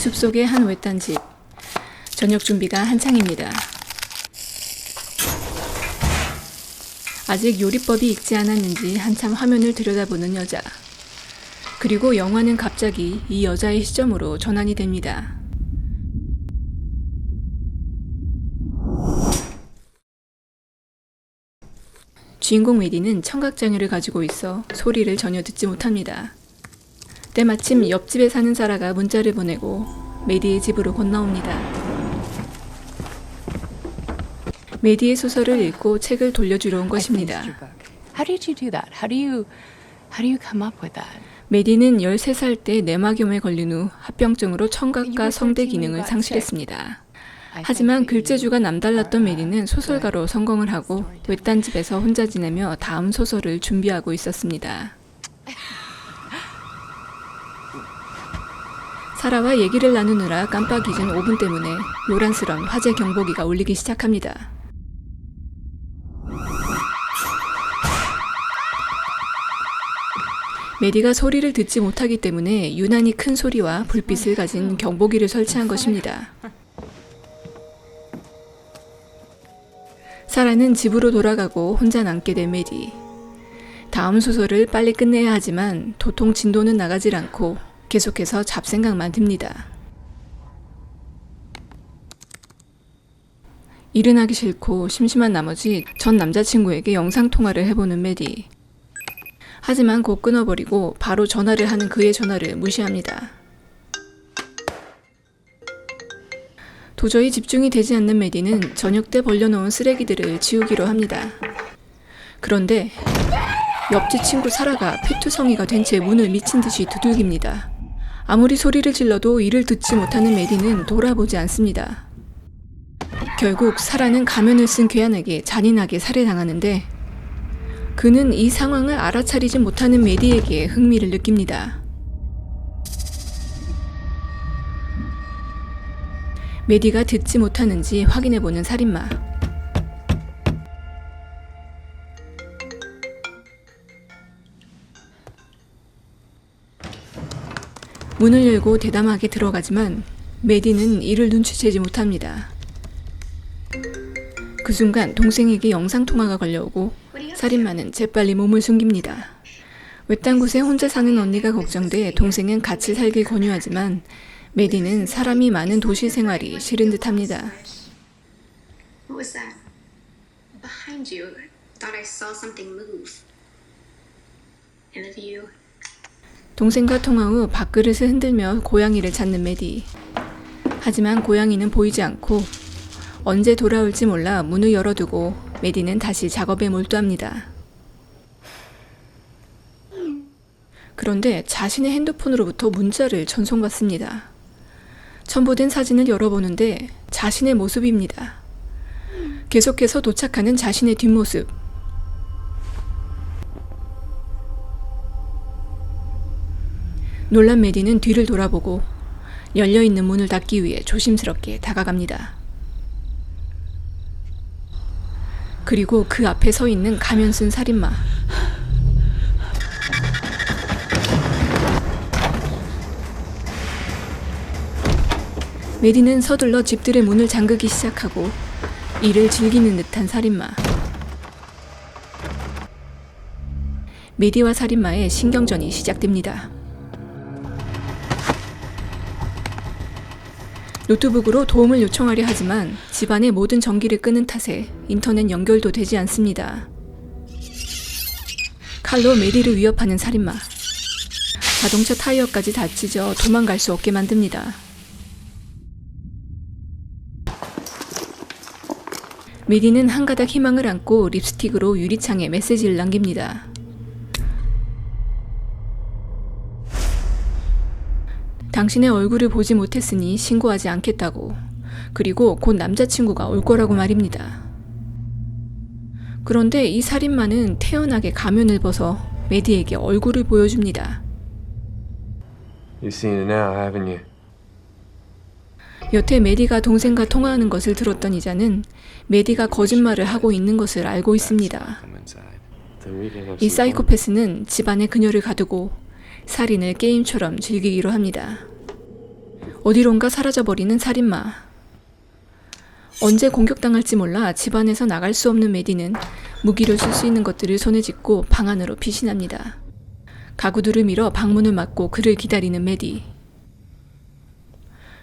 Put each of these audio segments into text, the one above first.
숲속의 한 외딴 집. 저녁 준비가 한창입니다. 아직 요리법이 익지 않았는지 한참 화면을 들여다보는 여자. 그리고 영화는 갑자기 이 여자의 시점으로 전환이 됩니다. 주인공 메디는 청각장애를 가지고 있어 소리를 전혀 듣지 못합니다. 때마침 옆집에 사는 사라가 문자를 보내고 메디의 집으로 건너옵니다. 메디의 소설을 읽고 책을 돌려주러 온 것입니다. How did you do that? How do you come up with that? 메디는 13살 때 뇌막염에 걸린 후 합병증으로 청각과 성대 기능을 상실했습니다. 하지만 글재주가 남달랐던 메디는 소설가로 성공을 하고 외딴 집에서 혼자 지내며 다음 소설을 준비하고 있었습니다. 사라와 얘기를 나누느라 깜빡 잊은 5분 때문에 요란스런 화재 경보기가 울리기 시작합니다. 메디가 소리를 듣지 못하기 때문에 유난히 큰 소리와 불빛을 가진 경보기를 설치한 것입니다. 사라는 집으로 돌아가고 혼자 남게 된 메디. 다음 소설을 빨리 끝내야 하지만 도통 진도는 나가질 않고 계속해서 잡생각만 듭니다. 일은 하기 싫고 심심한 나머지 전 남자친구에게 영상통화를 해보는 메디. 하지만 곧 끊어버리고 바로 전화를 하는 그의 전화를 무시합니다. 도저히 집중이 되지 않는 메디는 저녁 때 벌려놓은 쓰레기들을 치우기로 합니다. 그런데 옆집 친구 사라가 피투성이가 된 채 문을 미친 듯이 두들깁니다. 아무리 소리를 질러도 이를 듣지 못하는 메디는 돌아보지 않습니다. 결국 사라는 가면을 쓴 괴한에게 잔인하게 살해당하는데 그는 이 상황을 알아차리지 못하는 메디에게 흥미를 느낍니다. 메디가 듣지 못하는지 확인해보는 살인마. 문을 열고 대담하게 들어가지만 메디는 이를 눈치채지 못합니다. 그 순간 동생에게 영상통화가 걸려오고 살인마는 재빨리 몸을 숨깁니다. 외딴 곳에 혼자 사는 언니가 걱정돼 동생은 같이 살길 권유하지만 메디는 사람이 많은 도시 생활이 싫은 듯합니다. What was that? Behind you. Thought I saw something move. In the view. 동생과 통화 후 밥그릇을 흔들며 고양이를 찾는 메디. 하지만 고양이는 보이지 않고 언제 돌아올지 몰라 문을 열어두고 메디는 다시 작업에 몰두합니다. 그런데 자신의 핸드폰으로부터 문자를 전송받습니다. 첨부된 사진을 열어보는데 자신의 모습입니다. 계속해서 도착하는 자신의 뒷모습. 놀란 메디는 뒤를 돌아보고 열려있는 문을 닫기 위해 조심스럽게 다가갑니다. 그리고 그 앞에 서 있는 가면 쓴 살인마. 메디는 서둘러 집들의 문을 잠그기 시작하고 이를 즐기는 듯한 살인마. 메디와 살인마의 신경전이 시작됩니다. 노트북으로 도움을 요청하려 하지만 집안의 모든 전기를 끄는 탓에 인터넷 연결도 되지 않습니다. 칼로 메디를 위협하는 살인마. 자동차 타이어까지 다 찢어 도망갈 수 없게 만듭니다. 메디는 한 가닥 희망을 안고 립스틱으로 유리창에 메시지를 남깁니다. 당신의 얼굴을 보지 못했으니 신고하지 않겠다고. 그리고 곧 남자친구가 올 거라고 말입니다. 그런데 이 살인마는 태연하게 가면을 벗어 메디에게 얼굴을 보여줍니다. You've seen it now, haven't you? 여태 메디가 동생과 통화하는 것을 들었던 이자는 메디가 거짓말을 하고 있는 것을 알고 있습니다. 이 사이코패스는 집안에 그녀를 가두고 살인을 게임처럼 즐기기로 합니다. 어디론가 사라져버리는 살인마. 언제 공격당할지 몰라 집안에서 나갈 수 없는 메디는 무기로 쓸 수 있는 것들을 손에 쥐고 방 안으로 피신합니다. 가구들을 밀어 방문을 막고 그를 기다리는 메디.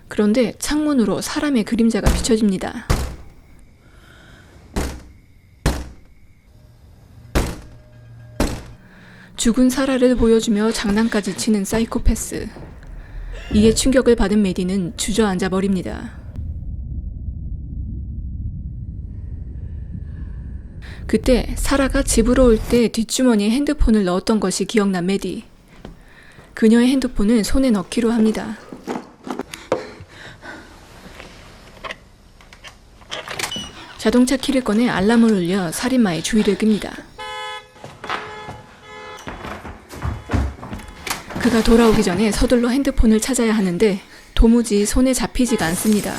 그런데 창문으로 사람의 그림자가 비춰집니다. 죽은 사라를 보여주며 장난까지 치는 사이코패스. 이에 충격을 받은 메디는 주저앉아 버립니다. 그때 사라가 집으로 올 때 뒷주머니에 핸드폰을 넣었던 것이 기억난 메디. 그녀의 핸드폰을 손에 넣기로 합니다. 자동차 키를 꺼내 알람을 울려 살인마의 주의를 끕니다. 그가 돌아오기 전에 서둘러 핸드폰을 찾아야 하는데 도무지 손에 잡히지가 않습니다.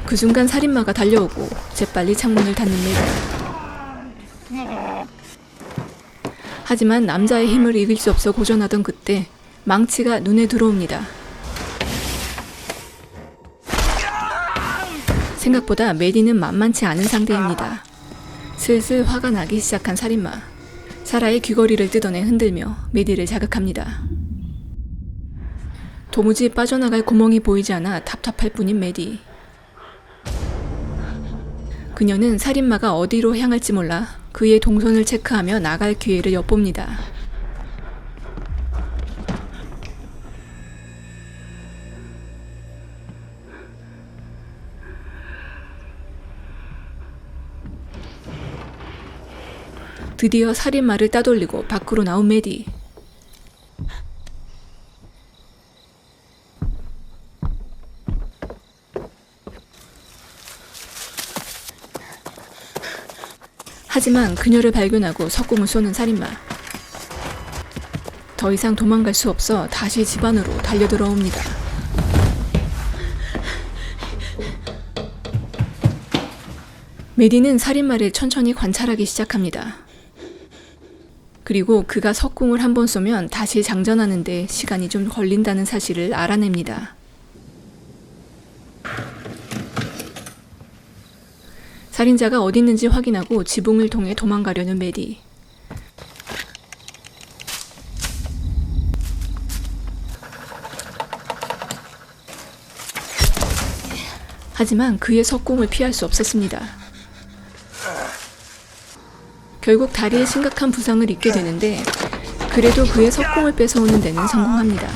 그 순간 살인마가 달려오고 재빨리 창문을 닫는 메디. 하지만 남자의 힘을 이길 수 없어 고전하던 그때 망치가 눈에 들어옵니다. 생각보다 메디는 만만치 않은 상대입니다. 슬슬 화가 나기 시작한 살인마. 사라의 귀걸이를 뜯어내 흔들며 메디를 자극합니다. 도무지 빠져나갈 구멍이 보이지 않아 답답할 뿐인 메디. 그녀는 살인마가 어디로 향할지 몰라 그의 동선을 체크하며 나갈 기회를 엿봅니다. 드디어 살인마를 따돌리고 밖으로 나온 메디. 하지만 그녀를 발견하고 석궁을 쏘는 살인마. 더 이상 도망갈 수 없어 다시 집 안으로 달려들어옵니다. 메디는 살인마를 천천히 관찰하기 시작합니다. 그리고 그가 석궁을 한 번 쏘면 다시 장전하는데 시간이 좀 걸린다는 사실을 알아냅니다. 살인자가 어디 있는지 확인하고 지붕을 통해 도망가려는 메디. 하지만 그의 석궁을 피할 수 없었습니다. 결국 다리에 심각한 부상을 입게 되는데 그래도 그의 석궁을 뺏어오는 데는 성공합니다.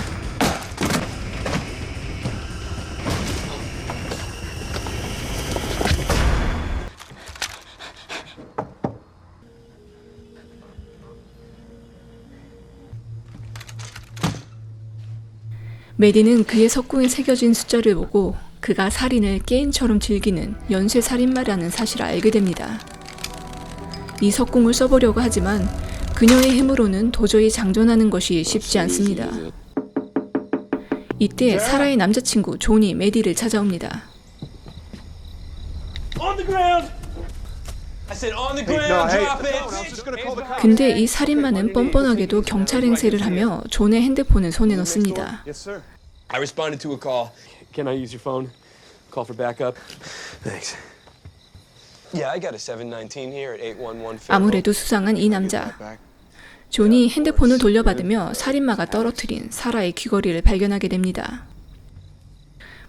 메디는 그의 석궁에 새겨진 숫자를 보고 그가 살인을 게임처럼 즐기는 연쇄 살인마라는 사실을 알게 됩니다. 이 석궁을 써보려고 하지만 그녀의 힘으로는 도저히 장전하는 것이 쉽지 않습니다. 이때 사라의 남자친구 존이 메디를 찾아옵니다. 근데 이 살인마는 뻔뻔하게도 경찰 행세를 하며 존의 핸드폰을 손에 넣습니다. I responded to a call. Can I use your phone? Call for backup? Thanks. Yeah, I got a 719 here at 811. 아무래도 수상한 이 남자. 존이 핸드폰을 돌려받으며 살인마가 떨어뜨린 사라의 귀걸이를 발견하게 됩니다.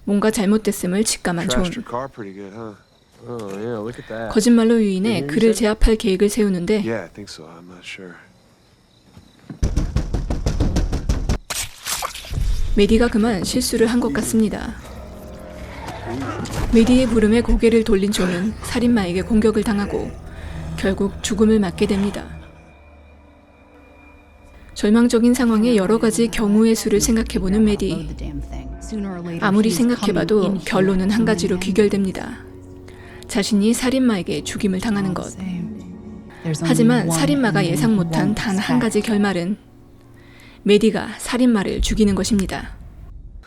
뭔가 잘못됐음을 직감한 존. Trashed your car pretty good, huh? Oh yeah, look at that. 거짓말로 유인해 그를 제압할 계획을 세우는데 Yeah, I think so. I'm not sure. 메디가 그만 실수를 한 것 같습니다. 메디의 부름에 고개를 돌린 존은 살인마에게 공격을 당하고 결국 죽음을 맞게 됩니다. 절망적인 상황에 여러 가지 경우의 수를 생각해보는 메디. 아무리 생각해봐도 결론은 한 가지로 귀결됩니다. 자신이 살인마에게 죽임을 당하는 것. 하지만 살인마가 예상 못한 단 한 가지 결말은 메디가 살인마를 죽이는 것입니다.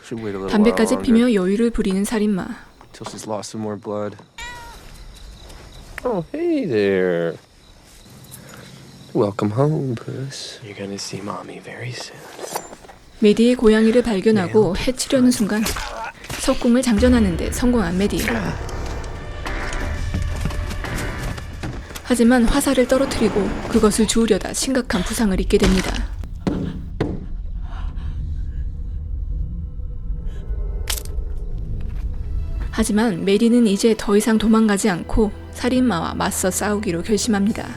Should wait a little 담배까지 while longer 피며 여유를 부리는 살인마. till she's lost some more blood. Oh, hey there. Welcome home, Puss. You're gonna see mommy very soon. 메디의 고양이를 발견하고 해치려는 순간 석궁을 장전하는데 성공한 메디. 하지만 화살을 떨어뜨리고 그것을 주우려다 심각한 부상을 입게 됩니다. 하지만 메디는 이제 더 이상 도망가지 않고 살인마와 맞서 싸우기로 결심합니다.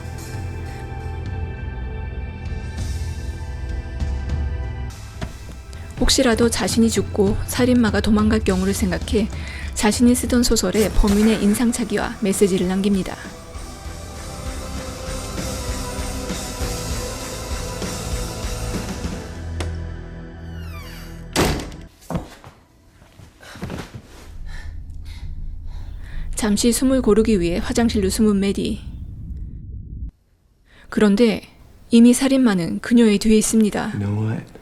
혹시라도 자신이 죽고 살인마가 도망갈 경우를 생각해 자신이 쓰던 소설에 범인의 인상착의와 메시지를 남깁니다. 잠시 숨을 고르기 위해 화장실로 숨은 메디. 그런데 이미 살인마는 그녀의 뒤에 있습니다. You know what?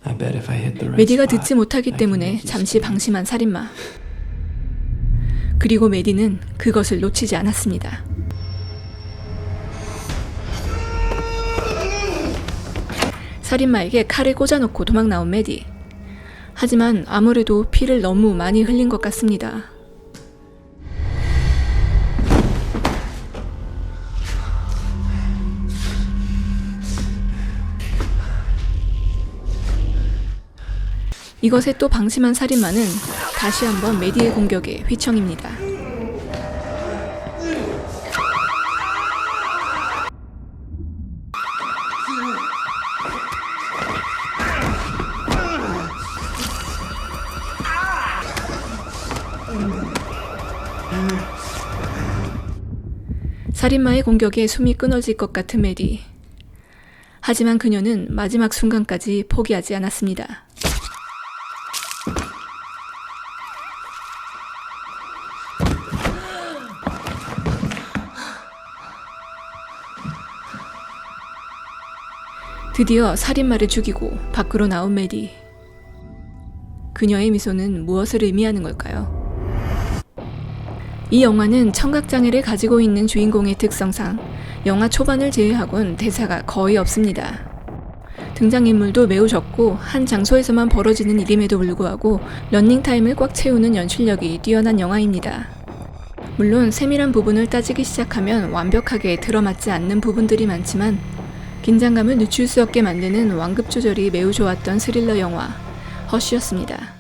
I bet if I hit the right 메디가 spot, 듣지 못하기 I can 때문에 make you 잠시 scream. 방심한 살인마. 그리고 메디는 그것을 놓치지 않았습니다. 살인마에게 칼을 꽂아놓고 도망 나온 메디. 하지만 아무래도 피를 너무 많이 흘린 것 같습니다. 이것에 또 방심한 살인마는 다시 한번 메디의 공격에 휘청입니다. 살인마의 공격에 숨이 끊어질 것 같은 메디. 하지만 그녀는 마지막 순간까지 포기하지 않았습니다. 드디어 살인마를 죽이고 밖으로 나온 메디. 그녀의 미소는 무엇을 의미하는 걸까요? 이 영화는 청각장애를 가지고 있는 주인공의 특성상 영화 초반을 제외하곤 대사가 거의 없습니다. 등장인물도 매우 적고 한 장소에서만 벌어지는 일임에도 불구하고 러닝타임을 꽉 채우는 연출력이 뛰어난 영화입니다. 물론 세밀한 부분을 따지기 시작하면 완벽하게 들어맞지 않는 부분들이 많지만 긴장감을 늦출 수 없게 만드는 완급 조절이 매우 좋았던 스릴러 영화 허쉬였습니다.